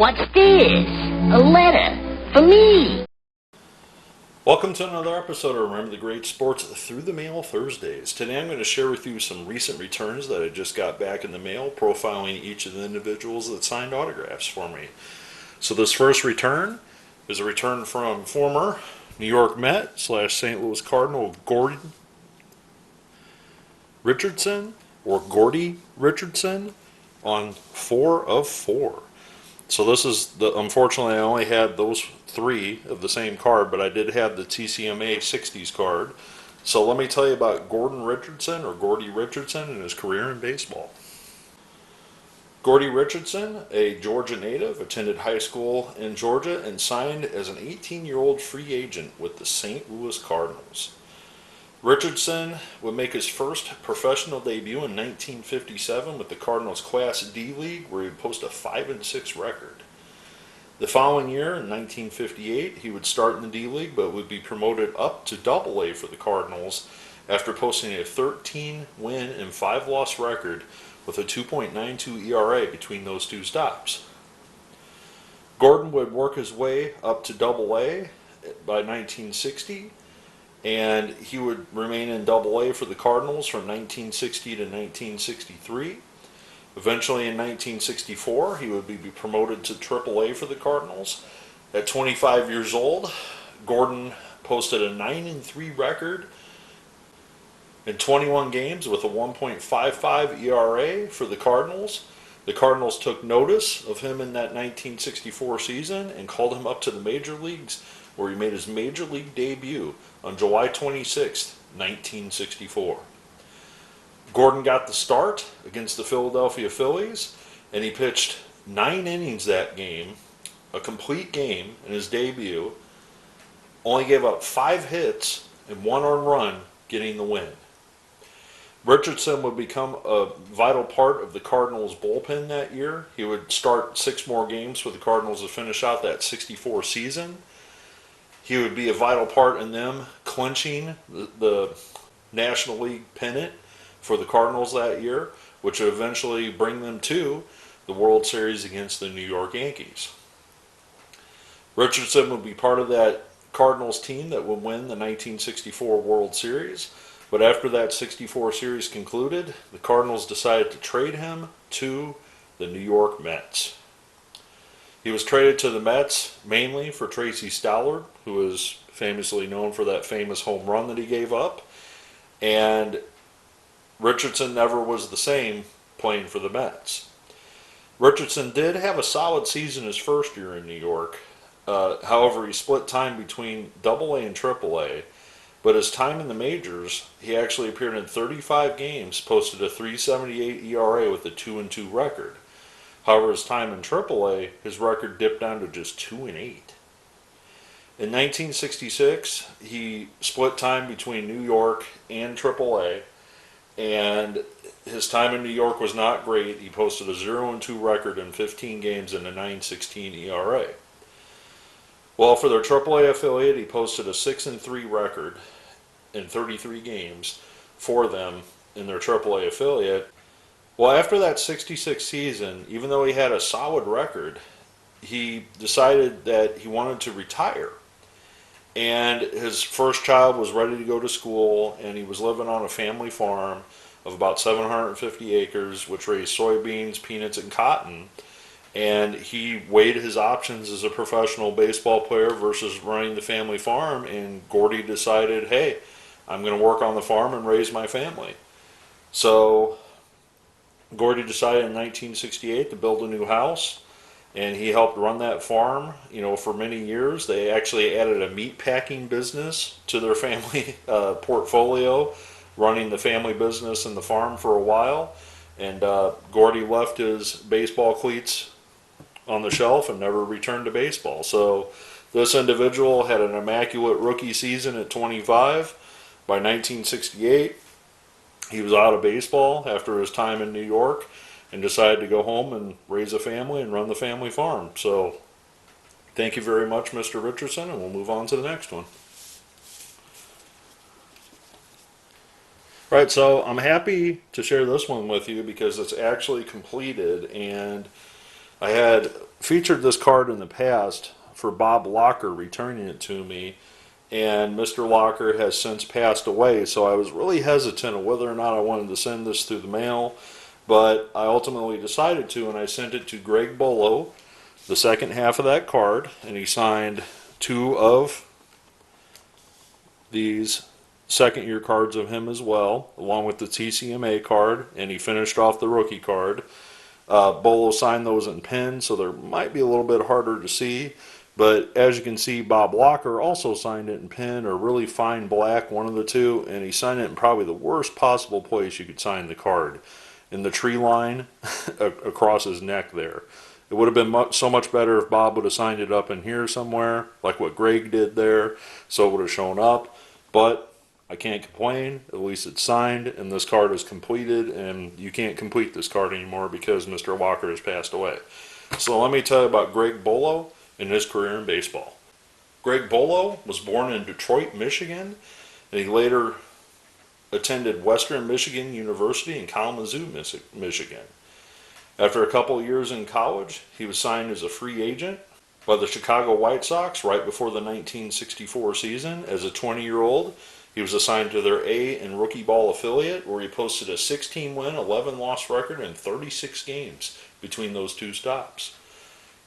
What's this? A letter for me. Welcome to another episode of Remember the Great Sports Through the Mail Thursdays. Today I'm going to share with you some recent returns that I just got back in the mail, profiling each of the individuals that signed autographs for me. So this first return is a return from former New York Met / St. Louis Cardinal Gordon Richardson, or Gordy Richardson, on 4 of 4. So this is unfortunately I only had those 3 of the same card, but I did have the TCMA 60s card. So let me tell you about Gordon Richardson, or Gordy Richardson, and his career in baseball. Gordy Richardson, a Georgia native, attended high school in Georgia and signed as an 18-year-old free agent with the St. Louis Cardinals. Richardson would make his first professional debut in 1957 with the Cardinals Class D League, where he would post a 5-6 record. The following year, in 1958, he would start in the D League, but would be promoted up to Double-A for the Cardinals after posting a 13-win and 5-loss record with a 2.92 ERA between those 2 stops. Gordon would work his way up to Double-A by 1960, and he would remain in Double-A for the Cardinals from 1960 to 1963. Eventually in 1964, he would be promoted to Triple-A for the Cardinals. At 25 years old, Gordon posted a 9-3 record in 21 games with a 1.55 ERA for the Cardinals. The Cardinals took notice of him in that 1964 season and called him up to the major leagues, where he made his major league debut on July 26, 1964. Gordon got the start against the Philadelphia Phillies, and he pitched 9 innings that game, a complete game in his debut, only gave up 5 hits and 1 earned run, getting the win. Richardson would become a vital part of the Cardinals' bullpen that year. He would start 6 more games for the Cardinals to finish out that 64 season. He would be a vital part in them clinching the National League pennant for the Cardinals that year, which would eventually bring them to the World Series against the New York Yankees. Richardson would be part of that Cardinals team that would win the 1964 World Series, but after that 64 series concluded, the Cardinals decided to trade him to the New York Mets. He was traded to the Mets mainly for Tracy Stallard, who is famously known for that famous home run that he gave up. And Richardson never was the same playing for the Mets. Richardson did have a solid season his first year in New York. However, he split time between Double-A and Triple-A. But his time in the majors, he actually appeared in 35 games, posted a 3.78 ERA with a 2-2 record. However, his time in Triple-A, his record dipped down to just 2-8. In 1966, he split time between New York and Triple-A, and his time in New York was not great. He posted a 0-2 record in 15 games and a 9.16 ERA. Well, for their Triple-A affiliate, he posted a 6-3 record in 33 games for them in their Triple-A affiliate. Well, after that 66 season, even though he had a solid record, he decided that he wanted to retire. And his first child was ready to go to school, and he was living on a family farm of about 750 acres, which raised soybeans, peanuts, and cotton. And he weighed his options as a professional baseball player versus running the family farm, and Gordy decided, hey, I'm going to work on the farm and raise my family. So Gordy decided in 1968 to build a new house, and he helped run that farm, for many years. They actually added a meat packing business to their family portfolio, running the family business and the farm for a while. And Gordy left his baseball cleats on the shelf and never returned to baseball. So this individual had an immaculate rookie season at 25. By 1968, he was out of baseball after his time in New York and decided to go home and raise a family and run the family farm. So thank you very much, Mr. Richardson, and we'll move on to the next one. Right, so I'm happy to share this one with you because it's actually completed, and I had featured this card in the past for Bob Locker returning it to me, and Mr. Locker has since passed away, so I was really hesitant of whether or not I wanted to send this through the mail, but I ultimately decided to, and I sent it to Greg Bollo, the second half of that card, and he signed 2 of these second year cards of him as well, along with the TCMA card, and he finished off the rookie card. Bollo signed those in pen, so they might be a little bit harder to see, but as you can see, Bob Locker also signed it in pen or really fine black, one of the two, and he signed it in probably the worst possible place you could sign the card, in the tree line across his neck there. It would have been so much better if Bob would have signed it up in here somewhere, like what Greg did there, so it would have shown up. But I can't complain. At least it's signed, and this card is completed, and you can't complete this card anymore because Mr. Walker has passed away. So let me tell you about Greg Bollo and his career in baseball. Greg Bollo was born in Detroit, Michigan, and he later attended Western Michigan University in Kalamazoo, Michigan. After a couple of years in college, he was signed as a free agent by the Chicago White Sox right before the 1964 season. As a 20-year-old, he was assigned to their A and rookie ball affiliate, where he posted a 16-win, 11-loss record in 36 games between those 2 stops.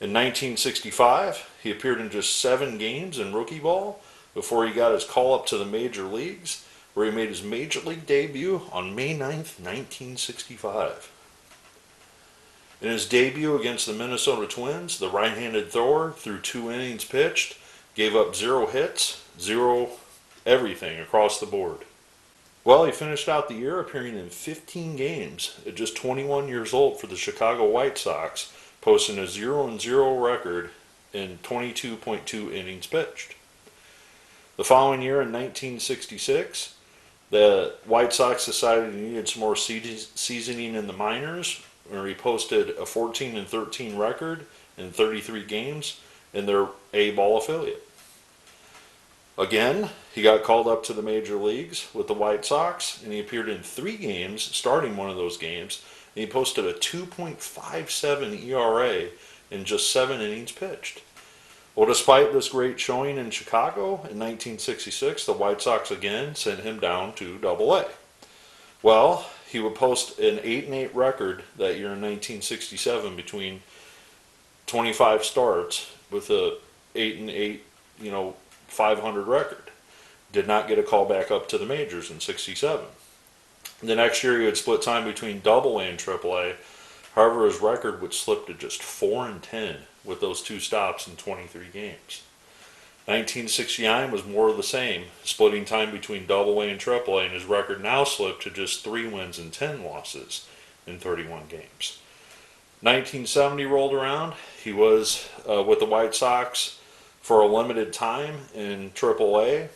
In 1965, he appeared in just 7 games in rookie ball before he got his call up to the major leagues, where he made his major league debut on May 9th, 1965. In his debut against the Minnesota Twins, the right-handed thrower threw 2 innings pitched, gave up 0 hits, 0 everything across the board. Well, he finished out the year appearing in 15 games at just 21 years old for the Chicago White Sox, posting a 0-0 record in 22.2 innings pitched. The following year in 1966, the White Sox decided he needed some more seasoning in the minors, where he posted a 14-13 record in 33 games in their A ball affiliate. Again, he got called up to the major leagues with the White Sox, and he appeared in 3 games, starting one of those games, and he posted a 2.57 ERA in just 7 innings pitched. Well, despite this great showing in Chicago in 1966, the White Sox again sent him down to Double-A. Well, he would post an 8-8 record that year in 1967 between 25 starts with a 8-8, 500 record. Did not get a call back up to the majors in 67. The next year he would split time between Double-A and Triple-A. However, his record would slip to just 4-10 with those 2 stops in 23 games. 1969 was more of the same, splitting time between Double-A and Triple-A, and his record now slipped to just 3 wins and 10 losses in 31 games. 1970 rolled around. He was with the White Sox for a limited time in Triple-A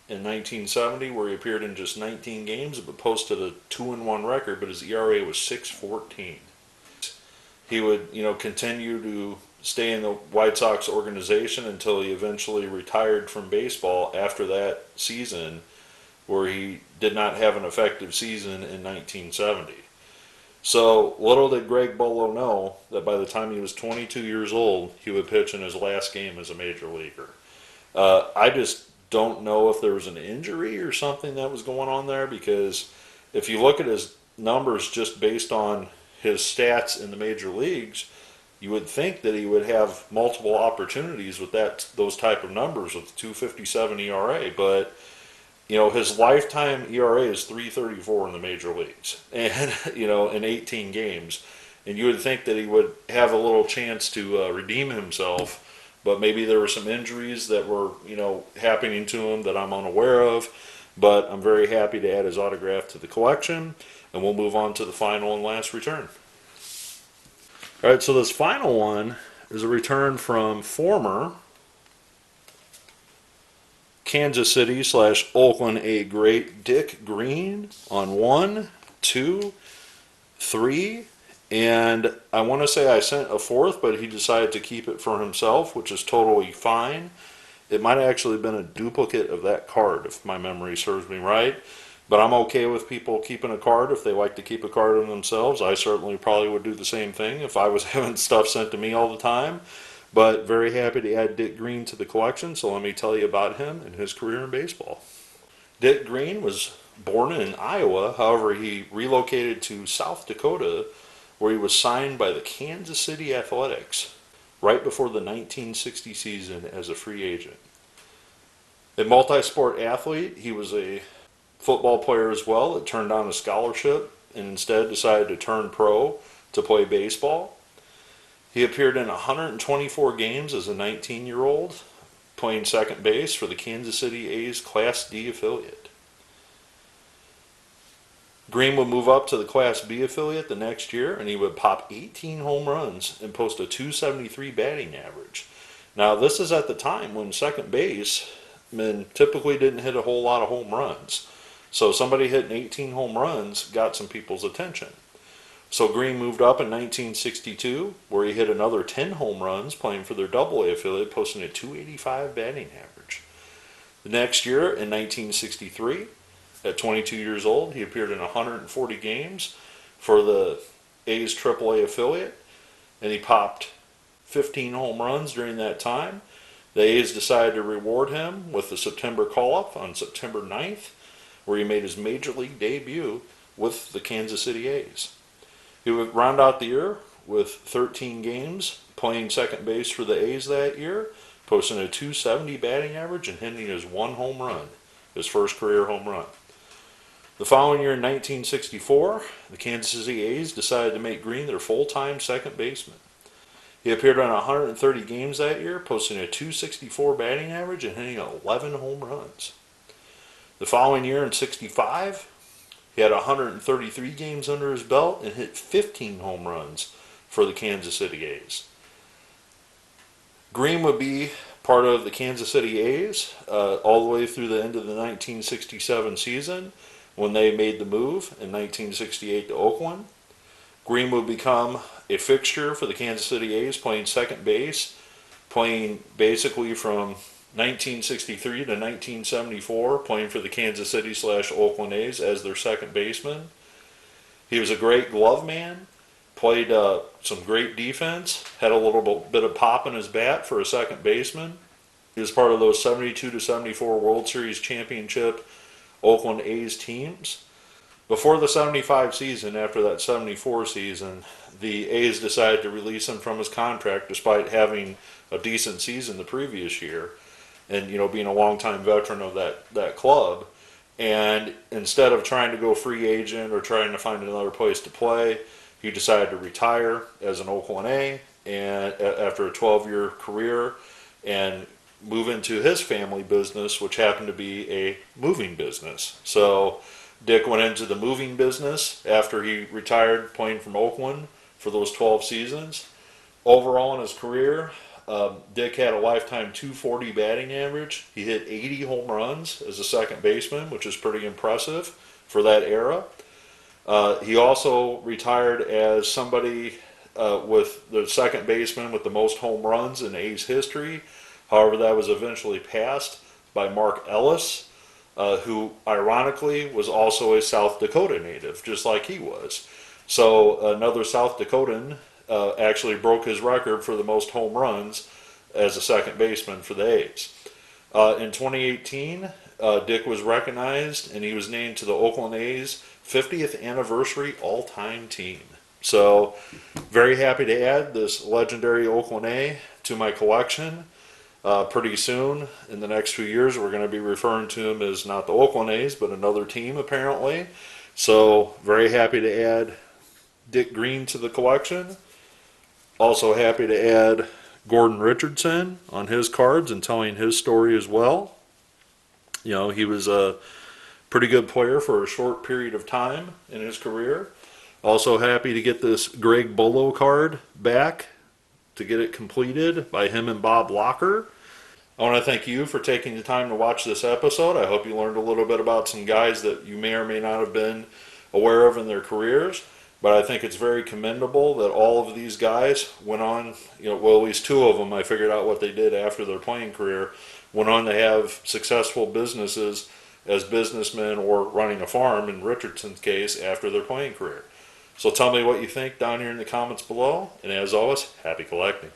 in 1970, where he appeared in just 19 games, but posted a 2-1 record, but his ERA was 6.14. He would, continue to stay in the White Sox organization until he eventually retired from baseball after that season, where he did not have an effective season in 1970. So little did Greg Bollo know that by the time he was 22 years old, he would pitch in his last game as a major leaguer. I just don't know if there was an injury or something that was going on there, because if you look at his numbers just based on his stats in the major leagues, you would think that he would have multiple opportunities with those type of numbers with 2.57 ERA, but his lifetime ERA is 3.34 in the major leagues, and in 18 games, and you would think that he would have a little chance to redeem himself, but maybe there were some injuries that were happening to him that I'm unaware of. But I'm very happy to add his autograph to the collection, and we'll move on to the final and last return. All right, so this final one is a return from former Kansas City / Oakland A great Dick Green on 1, 2, 3, and I want to say I sent a 4th, but he decided to keep it for himself, which is totally fine. It might have actually been a duplicate of that card, if my memory serves me right. But I'm okay with people keeping a card if they like to keep a card of themselves. I certainly probably would do the same thing if I was having stuff sent to me all the time. But very happy to add Dick Green to the collection, so let me tell you about him and his career in baseball. Dick Green was born in Iowa, however, he relocated to South Dakota where he was signed by the Kansas City Athletics right before the 1960 season as a free agent. A multi-sport athlete, he was a football player as well that turned down a scholarship and instead decided to turn pro to play baseball. He appeared in 124 games as a 19-year-old, playing second base for the Kansas City A's Class D affiliate. Green would move up to the Class B affiliate the next year, and he would pop 18 home runs and post a .273 batting average. Now, this is at the time when second basemen typically didn't hit a whole lot of home runs. So somebody hitting 18 home runs got some people's attention. So Green moved up in 1962, where he hit another 10 home runs playing for their AA affiliate, posting a .285 batting average. The next year, in 1963, at 22 years old, he appeared in 140 games for the A's AAA affiliate, and he popped 15 home runs during that time. The A's decided to reward him with the September call-up on September 9th, where he made his major league debut with the Kansas City A's. He would round out the year with 13 games, playing second base for the A's that year, posting a .270 batting average and hitting his one home run, his first career home run. The following year in 1964, the Kansas City A's decided to make Green their full-time second baseman. He appeared on 130 games that year, posting a .264 batting average and hitting 11 home runs. The following year in 65, he had 133 games under his belt and hit 15 home runs for the Kansas City A's. Green would be part of the Kansas City A's all the way through the end of the 1967 season when they made the move in 1968 to Oakland. Green would become a fixture for the Kansas City A's, playing second base, playing basically from 1963 to 1974, playing for the Kansas City / Oakland A's as their second baseman. He was a great glove man, played some great defense, had a little bit of pop in his bat for a second baseman. He was part of those 72 to 74 World Series championship Oakland A's teams. Before the 75 season, after that 74 season, the A's decided to release him from his contract despite having a decent season the previous year and, you know, being a longtime veteran of that club. And instead of trying to go free agent or trying to find another place to play, he decided to retire as an Oakland A and after a 12-year career and move into his family business, which happened to be a moving business. So Dick went into the moving business after he retired playing from Oakland for those 12 seasons. Overall in his career, Dick had a lifetime .240 batting average. He hit 80 home runs as a second baseman, which is pretty impressive for that era. He also retired as somebody with the second baseman with the most home runs in A's history. However, that was eventually passed by Mark Ellis, who ironically was also a South Dakota native, just like he was. So another South Dakotan actually broke his record for the most home runs as a second baseman for the A's. In 2018, Dick was recognized and he was named to the Oakland A's 50th anniversary all-time team. So very happy to add this legendary Oakland A to my collection. Pretty soon, in the next few years, we're going to be referring to him as not the Oakland A's, but another team apparently. So very happy to add Dick Green to the collection. Also happy to add Gordon Richardson on his cards and telling his story as well. You know, he was a pretty good player for a short period of time in his career. Also happy to get this Greg Bollo card back to get it completed by him and Bob Locker. I want to thank you for taking the time to watch this episode. I hope you learned a little bit about some guys that you may or may not have been aware of in their careers. But I think it's very commendable that all of these guys went on, well, at least two of them, I figured out what they did after their playing career, went on to have successful businesses as businessmen or running a farm, in Richardson's case, after their playing career. So tell me what you think down here in the comments below, and as always, happy collecting.